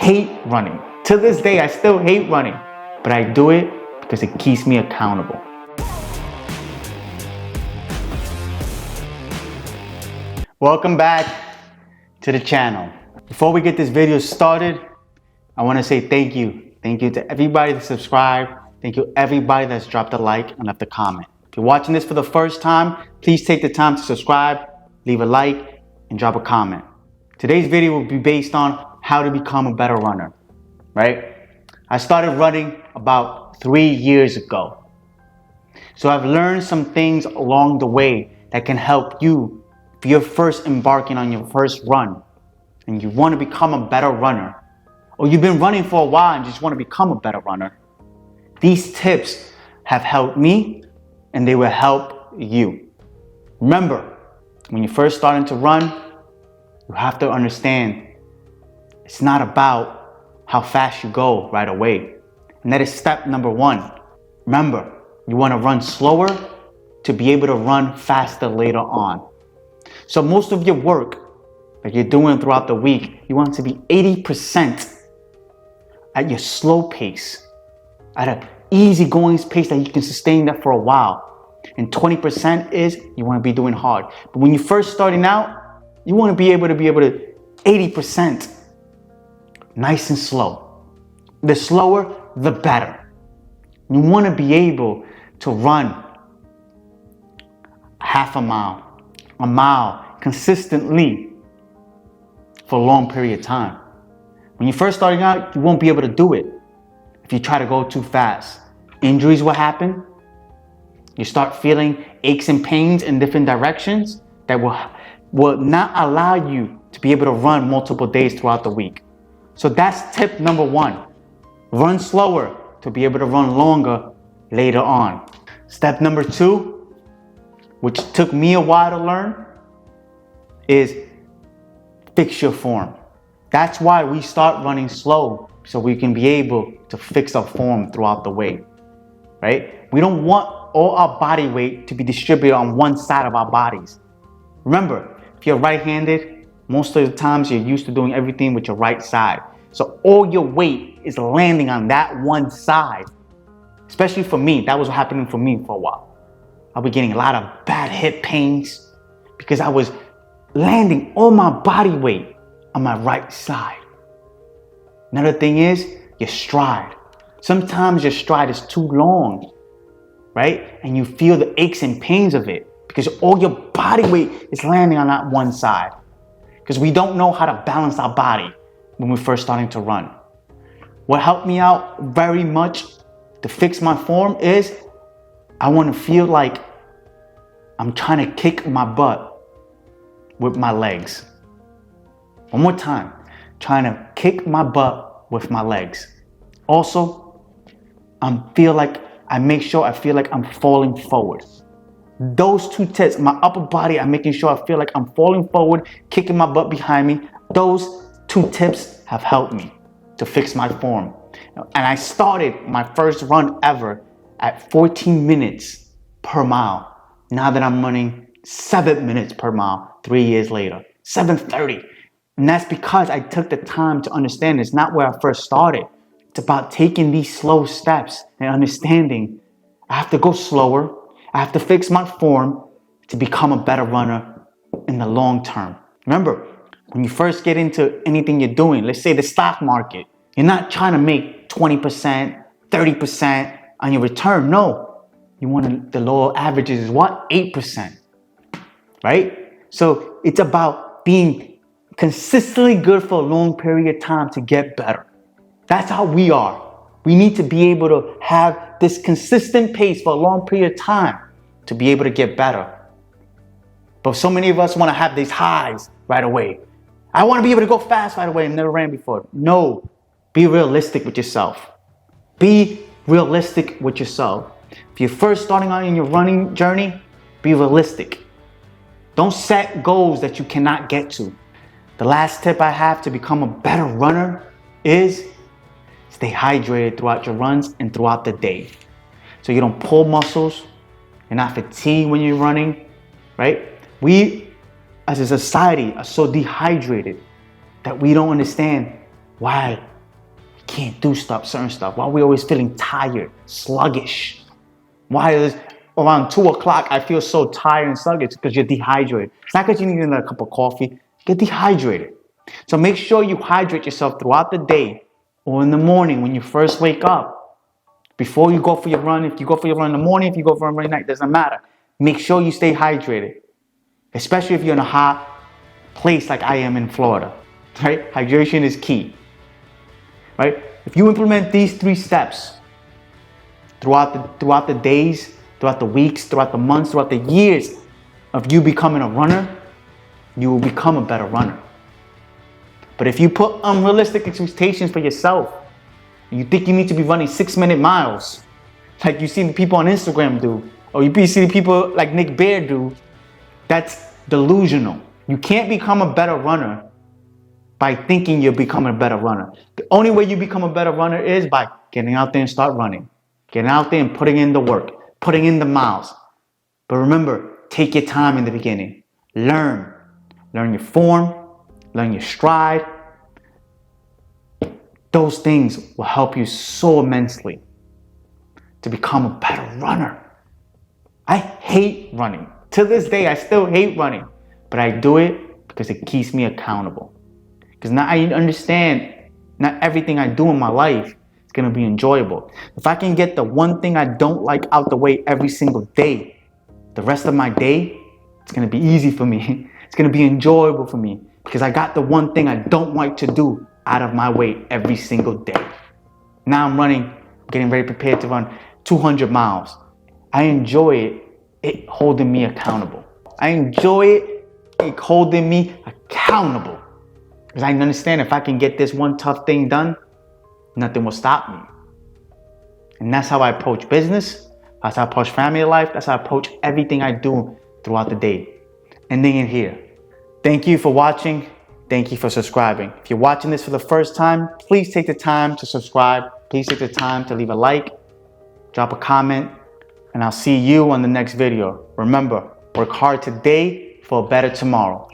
hate running. To this day, I still hate running, but I do it because it keeps me accountable. Welcome back to the channel. Before we get this video started, I want to say thank you. Thank you to everybody that subscribed. Thank you everybody that's dropped a like and left a comment. If you're watching this for the first time, please take the time to subscribe, leave a like, and drop a comment. Today's video will be based on how to become a better runner, right? I started running about 3 years ago. So I've learned some things along the way that can help you if you're first embarking on your first run and you want to become a better runner, or you've been running for a while and just want to become a better runner. These tips have helped me and they will help you. Remember, when you're first starting to run, you have to understand it's not about how fast you go right away. And that is step number one. Remember, you want to run slower to be able to run faster later on. So most of your work that you're doing throughout the week, you want to be 80% at your slow pace, at an easygoing pace that you can sustain that for a while. And 20% is you want to be doing hard. But when you're first starting out, you want to be able to 80% nice and slow. The slower, the better. You want to be able to run half a mile consistently for a long period of time. When you're first starting out, you won't be able to do it if you try to go too fast. Injuries will happen. You start feeling aches and pains in different directions that will not allow you to be able to run multiple days throughout the week. So that's tip number one. Run slower to be able to run longer later on. Step number two, which took me a while to learn, is fix your form. That's why we start running slow, so we can be able to fix our form throughout the way, right? We don't want all our body weight to be distributed on one side of our bodies. Remember, if you're right-handed, most of the times you're used to doing everything with your right side. So all your weight is landing on that one side. Especially for me, that was happening for me for a while. I was getting a lot of bad hip pains because I was landing all my body weight on my right side. Another thing is your stride. Sometimes your stride is too long, right? And you feel the aches and pains of it because all your body weight is landing on that one side. Because we don't know how to balance our body when we're first starting to run. What helped me out very much to fix my form is I want to feel like I'm trying to kick my butt with my legs. One more time, trying to kick my butt with my legs. Also, I feel like I'm falling forward. Those two tips, my upper body, I'm making sure I feel like I'm falling forward, kicking my butt behind me. Those two tips have helped me to fix my form. And I started my first run ever at 14 minutes per mile. Now that I'm running 7 minutes per mile 3 years later, 7:30. And that's because I took the time to understand it's not where I first started. It's about taking these slow steps and understanding I have to go slower. I have to fix my form to become a better runner in the long term. Remember, when you first get into anything you're doing, let's say the stock market, you're not trying to make 20%, 30% on your return. No, the lower averages is what? 8%, right? So it's about being consistently good for a long period of time to get better. That's how we are. We need to be able to have this consistent pace for a long period of time to be able to get better. But so many of us want to have these highs right away. I want to be able to go fast right away and never ran before. No, be realistic with yourself. Be realistic with yourself. If you're first starting out in your running journey, be realistic. Don't set goals that you cannot get to. The last tip I have to become a better runner is stay hydrated throughout your runs and throughout the day. So you don't pull muscles, you're not fatigued when you're running, right? We as a society are so dehydrated that we don't understand why can't do certain stuff? Why are we always feeling tired, sluggish? Why is around 2 o'clock I feel so tired and sluggish? Because you're dehydrated. It's not because you need another cup of coffee. You're dehydrated. So make sure you hydrate yourself throughout the day or in the morning when you first wake up. Before you go for your run, if you go for your run in the morning, if you go for a run at night, doesn't matter. Make sure you stay hydrated. Especially if you're in a hot place like I am in Florida. Right? Hydration is key. Right? If you implement these 3 steps throughout the days, throughout the weeks, throughout the months, throughout the years of you becoming a runner, you will become a better runner. But if you put unrealistic expectations for yourself, you think you need to be running 6-minute miles, like you see the people on Instagram do, or you see the people like Nick Bear do, that's delusional. You can't become a better runner by thinking you're becoming a better runner. The only way you become a better runner is by getting out there and start running. Getting out there and putting in the work, putting in the miles. But remember, take your time in the beginning. Learn your form, learn your stride. Those things will help you so immensely to become a better runner. I hate running. To this day, I still hate running. But I do it because it keeps me accountable. Because now I understand not everything I do in my life is going to be enjoyable. If I can get the one thing I don't like out the way every single day, the rest of my day, it's going to be easy for me. It's going to be enjoyable for me because I got the one thing I don't like to do out of my way every single day. Now I'm running, getting ready prepared to run 200 miles. I enjoy it holding me accountable. I enjoy it holding me accountable. Because I understand if I can get this one tough thing done, nothing will stop me. And that's how I approach business. That's how I approach family life. That's how I approach everything I do throughout the day. Ending it here. Thank you for watching. Thank you for subscribing. If you're watching this for the first time, please take the time to subscribe. Please take the time to leave a like, drop a comment, and I'll see you on the next video. Remember, work hard today for a better tomorrow.